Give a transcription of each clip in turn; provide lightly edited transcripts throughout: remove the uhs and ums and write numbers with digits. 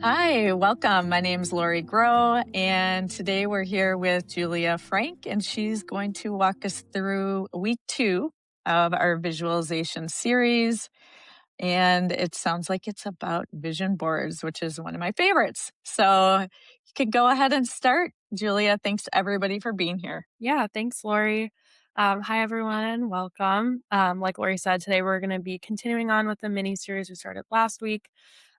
Hi, welcome. My name's Laurie Groh, and today we're here with Julia Frank, and she's going to walk us through week 2 of our visualization series. And it sounds like it's about vision boards, which is one of my favorites. So you can go ahead and start. Julia, thanks everybody for being here. Yeah, thanks, Lori. Hi, everyone. Welcome. Like Lori said, today we're going to be continuing on with the mini series we started last week,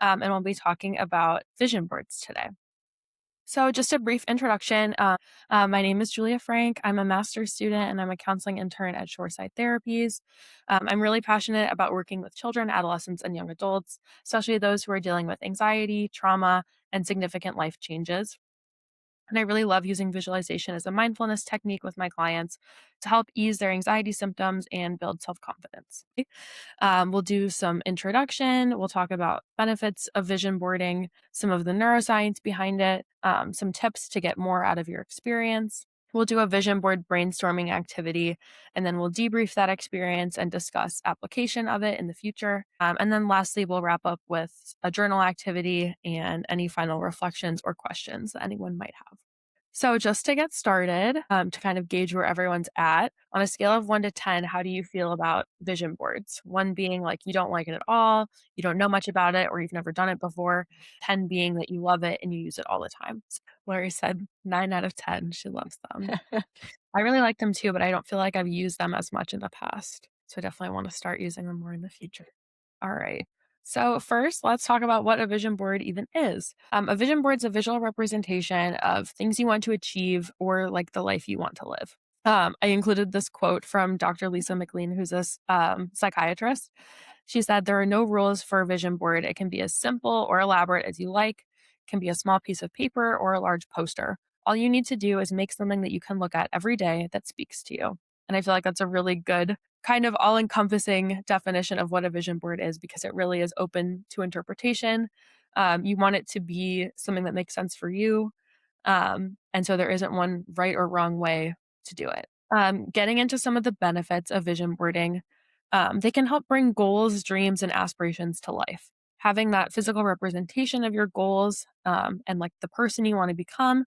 and we'll be talking about vision boards today. So, just a brief introduction. My name is Julia Frank. I'm a master's student and I'm a counseling intern at Shoreside Therapies. I'm really passionate about working with children, adolescents, and young adults, especially those who are dealing with anxiety, trauma, and significant life changes. And I really love using visualization as a mindfulness technique with my clients to help ease their anxiety symptoms and build self confidence. We'll do some introduction. We'll talk about benefits of vision boarding, some of the neuroscience behind it, some tips to get more out of your experience. We'll do a vision board brainstorming activity, and then we'll debrief that experience and discuss application of it in the future. And then lastly, we'll wrap up with a journal activity and any final reflections or questions that anyone might have. So, just to get started, to kind of gauge where everyone's at, on a scale of 1 to 10, how do you feel about vision boards? 1 being like you don't like it at all, you don't know much about it, or you've never done it before, 10 being that you love it and you use it all the time. So Larry said 9 out of 10. She loves them. I really like them too, but I don't feel like I've used them as much in the past. So, I definitely want to start using them more in the future. All right. So, first, let's talk about what a vision board even is. A vision board is a visual representation of things you want to achieve or like the life you want to live. I included this quote from Dr. Lisa McLean, who's a psychiatrist. She said, "There are no rules for a vision board. It can be as simple or elaborate as you like, it can be a small piece of paper or a large poster. All you need to do is make something that you can look at every day that speaks to you." And I feel like that's a really good kind of all encompassing definition of what a vision board is because it really is open to interpretation. You want it to be something that makes sense for you. And so there isn't one right or wrong way to do it. Getting into some of the benefits of vision boarding, they can help bring goals, dreams, and aspirations to life. Having that physical representation of your goals and like the person you want to become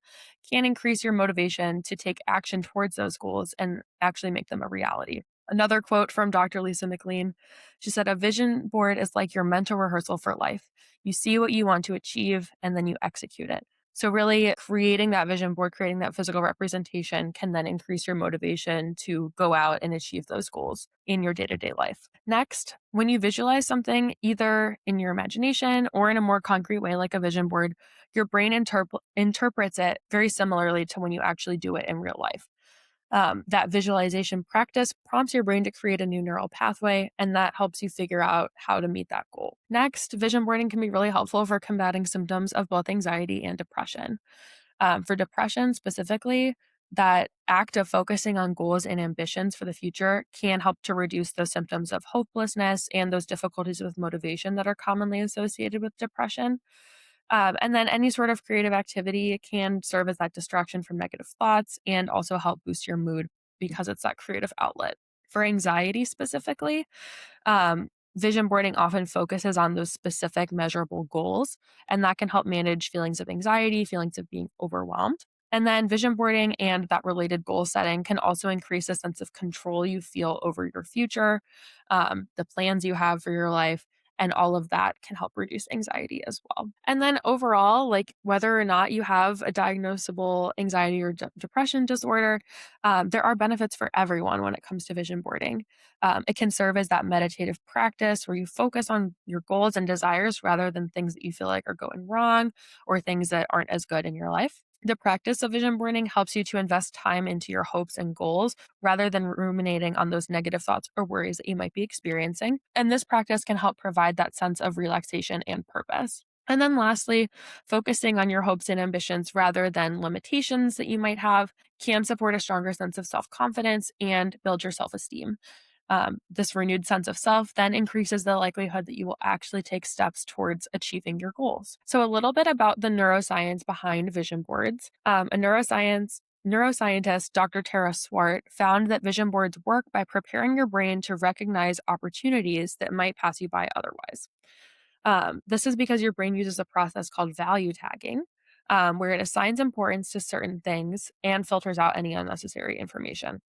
can increase your motivation to take action towards those goals and actually make them a reality. Another quote from Dr. Lisa McLean, she said, "A vision board is like your mental rehearsal for life. You see what you want to achieve and then you execute it." So, really creating that vision board, creating that physical representation can then increase your motivation to go out and achieve those goals in your day to day life. Next, when you visualize something either in your imagination or in a more concrete way, like a vision board, your brain interprets it very similarly to when you actually do it in real life. That visualization practice prompts your brain to create a new neural pathway, and that helps you figure out how to meet that goal. Next, vision boarding can be really helpful for combating symptoms of both anxiety and depression. For depression specifically, that act of focusing on goals and ambitions for the future can help to reduce those symptoms of hopelessness and those difficulties with motivation that are commonly associated with depression. And then any sort of creative activity can serve as that distraction from negative thoughts and also help boost your mood because it's that creative outlet. For anxiety specifically, vision boarding often focuses on those specific measurable goals, and that can help manage feelings of anxiety, feelings of being overwhelmed. And then vision boarding and that related goal setting can also increase a sense of control you feel over your future, the plans you have for your life, and all of that can help reduce anxiety as well. And then overall, like whether or not you have a diagnosable anxiety or depression disorder, there are benefits for everyone when it comes to vision boarding. It can serve as that meditative practice where you focus on your goals and desires rather than things that you feel like are going wrong or things that aren't as good in your life. The practice of vision boarding helps you to invest time into your hopes and goals rather than ruminating on those negative thoughts or worries that you might be experiencing. And this practice can help provide that sense of relaxation and purpose. And then lastly, focusing on your hopes and ambitions rather than limitations that you might have can support a stronger sense of self confidence and build your self esteem. This renewed sense of self then increases the likelihood that you will actually take steps towards achieving your goals. So, a little bit about the neuroscience behind vision boards. Neuroscientist Dr. Tara Swart found that vision boards work by preparing your brain to recognize opportunities that might pass you by otherwise. This is because your brain uses a process called value tagging, where it assigns importance to certain things and filters out any unnecessary information.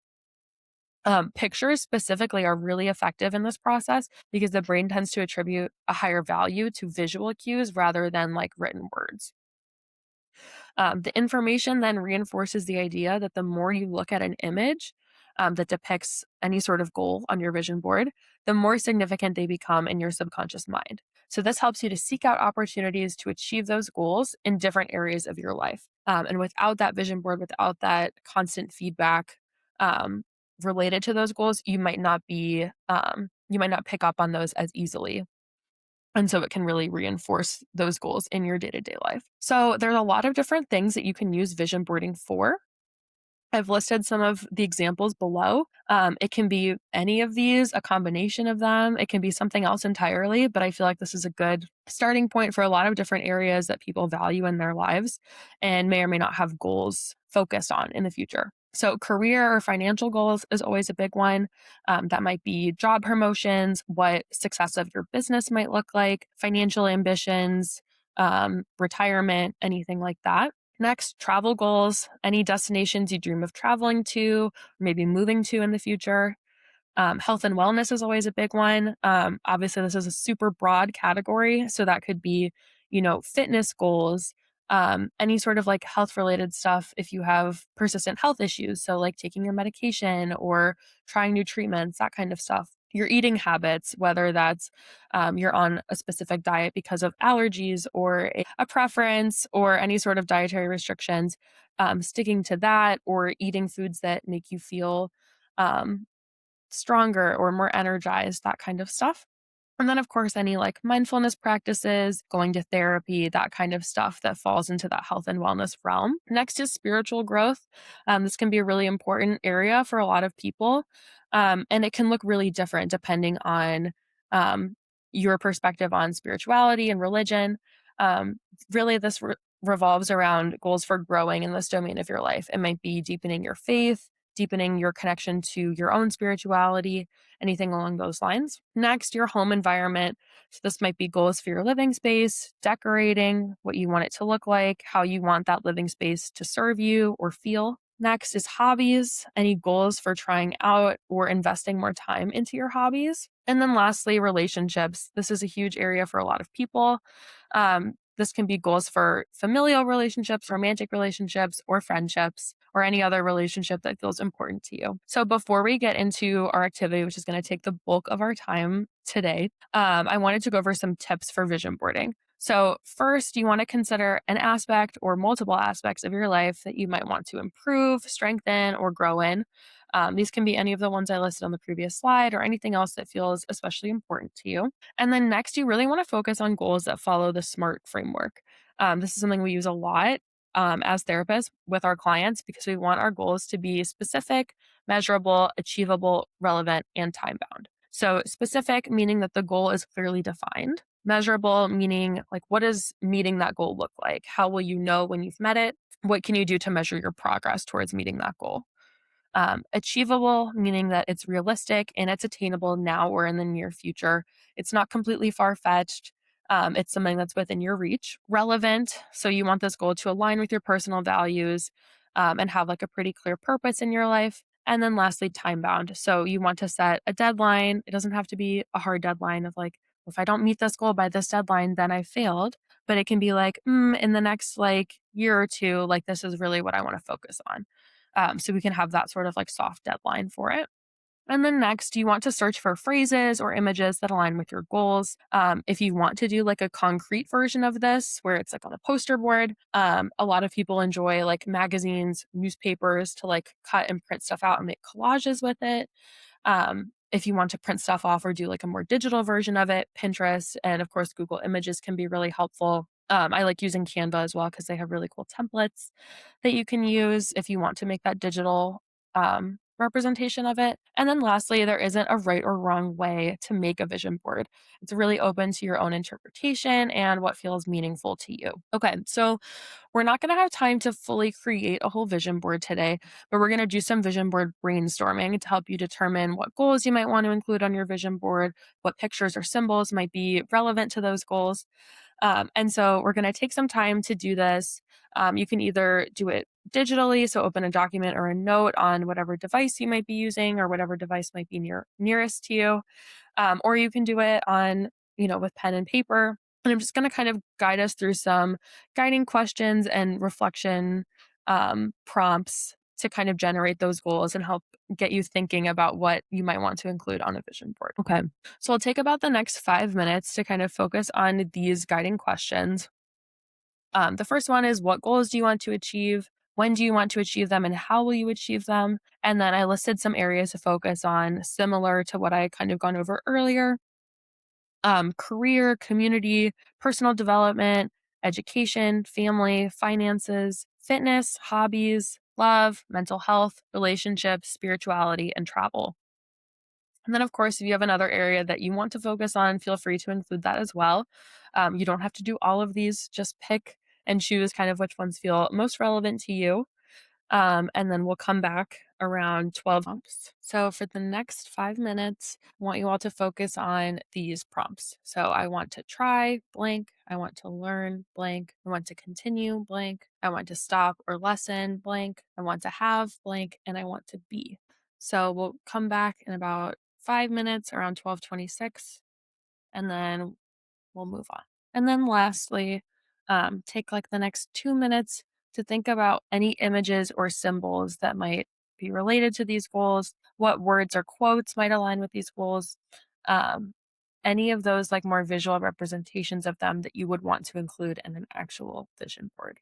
Pictures specifically are really effective in this process because the brain tends to attribute a higher value to visual cues rather than like written words. The information then reinforces the idea that the more you look at an image that depicts any sort of goal on your vision board, the more significant they become in your subconscious mind. So, this helps you to seek out opportunities to achieve those goals in different areas of your life. And without that vision board, without that constant feedback um, related to those goals, you might not pick up on those as easily, and so it can really reinforce those goals in your day to day life. So there's a lot of different things that you can use vision boarding for. I've listed some of the examples below. It can be any of these, a combination of them. It can be something else entirely, but I feel like this is a good starting point for a lot of different areas that people value in their lives and may or may not have goals focused on in the future. So, career or financial goals is always a big one. That might be job promotions, what success of your business might look like, financial ambitions, retirement, anything like that. Next, travel goals, any destinations you dream of traveling to, maybe moving to in the future. Health and wellness is always a big one. Obviously, this is a super broad category. So that could be, fitness goals, any sort of like health related stuff if you have persistent health issues. So, like taking your medication or trying new treatments, that kind of stuff. Your eating habits, whether that's you're on a specific diet because of allergies or a preference or any sort of dietary restrictions, sticking to that or eating foods that make you feel um, stronger or more energized, that kind of stuff. And then, of course, any like mindfulness practices, going to therapy, that kind of stuff that falls into that health and wellness realm. Next is spiritual growth. This can be a really important area for a lot of people. And it can look really different depending on um, your perspective on spirituality and religion. Um, really, this revolves around goals for growing in this domain of your life. It might be deepening your faith, deepening your connection to your own spirituality, anything along those lines. Next, your home environment. So, this might be goals for your living space, decorating, what you want it to look like, how you want that living space to serve you or feel. Next is hobbies, any goals for trying out or investing more time into your hobbies. And then lastly, relationships. This is a huge area for a lot of people. This can be goals for familial relationships, romantic relationships, or friendships, or any other relationship that feels important to you. So, before we get into our activity, which is going to take the bulk of our time today, I wanted to go over some tips for vision boarding. So, first, you want to consider an aspect or multiple aspects of your life that you might want to improve, strengthen, or grow in. These can be any of the ones I listed on the previous slide or anything else that feels especially important to you. And then next, you really want to focus on goals that follow the SMART framework. This is something we use a lot as therapists with our clients because we want our goals to be specific, measurable, achievable, relevant, and time bound. So, specific meaning that the goal is clearly defined. Measurable meaning like what does meeting that goal look like? How will you know when you've met it? What can you do to measure your progress towards meeting that goal? Achievable, meaning that it's realistic and it's attainable now or in the near future. It's not completely far fetched. It's something that's within your reach. Relevant, so you want this goal to align with your personal values and have like a pretty clear purpose in your life. And then lastly, time bound. So you want to set a deadline. It doesn't have to be a hard deadline of like, if I don't meet this goal by this deadline, then I failed. But it can be like, in the next like year or two, like this is really what I want to focus on. So we can have that sort of like soft deadline for it. And then next, you want to search for phrases or images that align with your goals. If you want to do like a concrete version of this, where it's like on a poster board, a lot of people enjoy like magazines, newspapers to like cut and print stuff out and make collages with it. If you want to print stuff off or do like a more digital version of it, Pinterest and of course Google Images can be really helpful. I like using Canva as well because they have really cool templates that you can use if you want to make that digital representation of it. And then lastly, there isn't a right or wrong way to make a vision board. It's really open to your own interpretation and what feels meaningful to you. Okay, so we're not going to have time to fully create a whole vision board today, but we're going to do some vision board brainstorming to help you determine what goals you might want to include on your vision board, what pictures or symbols might be relevant to those goals. And so we're going to take some time to do this. You can either do it digitally, so open a document or a note on whatever device you might be using or whatever device might be nearest to you, or you can do it on, with pen and paper. And I'm just going to kind of guide us through some guiding questions and reflection prompts to kind of generate those goals and help get you thinking about what you might want to include on a vision board. Okay. So I'll take about the next 5 minutes to kind of focus on these guiding questions. The first one is, what goals do you want to achieve? When do you want to achieve them and how will you achieve them? And then I listed some areas to focus on, similar to what I kind of gone over earlier: career, community, personal development, education, family, finances, fitness, hobbies, love, mental health, relationships, spirituality, and travel. And then, of course, if you have another area that you want to focus on, feel free to include that as well. You don't have to do all of these, just pick and choose kind of which ones feel most relevant to you. And then we'll come back around 12 prompts. So for the next 5 minutes, I want you all to focus on these prompts. So I want to try blank. I want to learn blank. I want to continue blank. I want to stop or lessen blank. I want to have blank. And I want to be. So we'll come back in about 5 minutes around 12:26, and then we'll move on. And then lastly, take like the next 2 minutes to think about any images or symbols that might be related to these goals, what words or quotes might align with these goals, um, any of those like more visual representations of them that you would want to include in an actual vision board.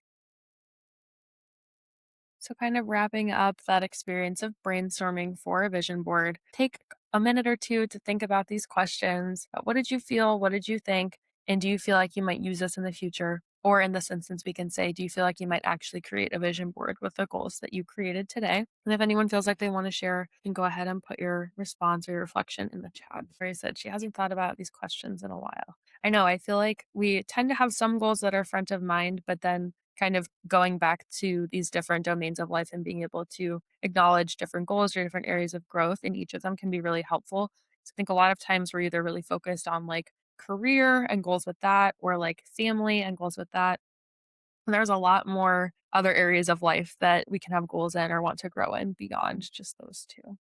So, kind of wrapping up that experience of brainstorming for a vision board, take a minute or two to think about these questions. What did you feel? What did you think? And do you feel like you might use this in the future? Or in this instance, we can say, do you feel like you might actually create a vision board with the goals that you created today? And if anyone feels like they want to share, you can go ahead and put your response or your reflection in the chat. Mary said she hasn't thought about these questions in a while. I know, I feel like we tend to have some goals that are front of mind, but then kind of going back to these different domains of life and being able to acknowledge different goals or different areas of growth in each of them can be really helpful. So I think a lot of times we're either really focused on like career and goals with that, or like family and goals with that. And there's a lot more other areas of life that we can have goals in or want to grow in beyond just those two.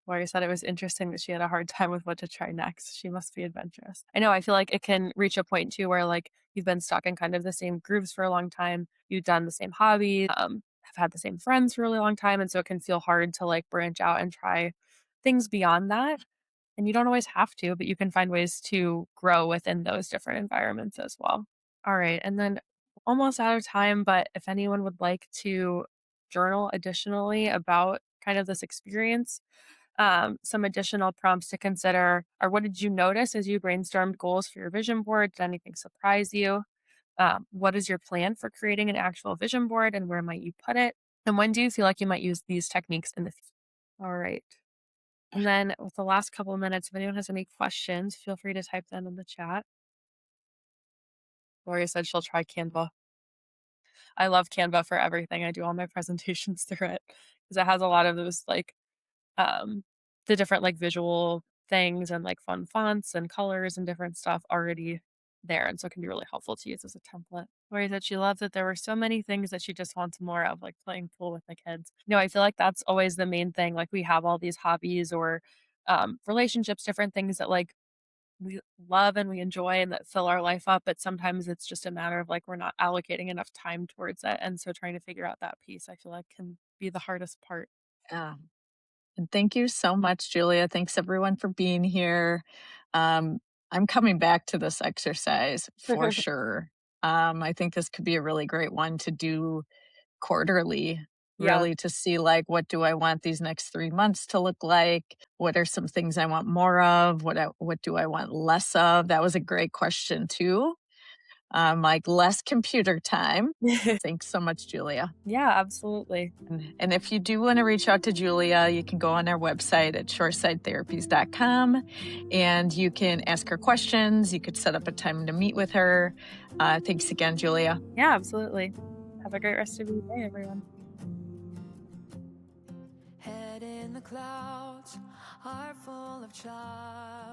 Laurie said it was interesting that she had a hard time with what to try next. She must be adventurous. I know, I feel like it can reach a point too where like you've been stuck in kind of the same grooves for a long time. You've done the same hobby, have had the same friends for a really long time. And so it can feel hard to like branch out and try things beyond that. And you don't always have to, but you can find ways to grow within those different environments as well. All right. And then almost out of time, but if anyone would like to journal additionally about kind of this experience, some additional prompts to consider are: what did you notice as you brainstormed goals for your vision board? Did anything surprise you? What is your plan for creating an actual vision board and where might you put it? And when do you feel like you might use these techniques in the future? All right. And then with the last couple of minutes, if anyone has any questions, feel free to type them in the chat. Gloria said she'll try Canva. I love Canva for everything. I do all my presentations through it because it has a lot of those like um, the different like visual things and like fun fonts and colors and different stuff already there. And so it can be really helpful to use as a template. Lori said she loved that there were so many things that she just wants more of, like playing pool with the kids. No, I feel like that's always the main thing. Like we have all these hobbies or relationships, different things that like we love and we enjoy and that fill our life up. But sometimes it's just a matter of like we're not allocating enough time towards it. And so trying to figure out that piece, I feel like can be the hardest part. Yeah. And thank you so much, Julia. Thanks everyone for being here. Um, I'm coming back to this exercise for sure. I think this could be a really great one to do quarterly, Yeah. really to see like what do I want these next 3 months to look like? What are some things I want more of? What do I want less of? That was a great question too. like less computer time. Thanks so much, Julia. Yeah, absolutely. And if you do want to reach out to Julia, you can go on our website at shoresidetherapies.com and you can ask her questions. You could set up a time to meet with her. Thanks again, Julia. Yeah, absolutely. Have a great rest of your day, everyone. Head in the clouds, heart full of try.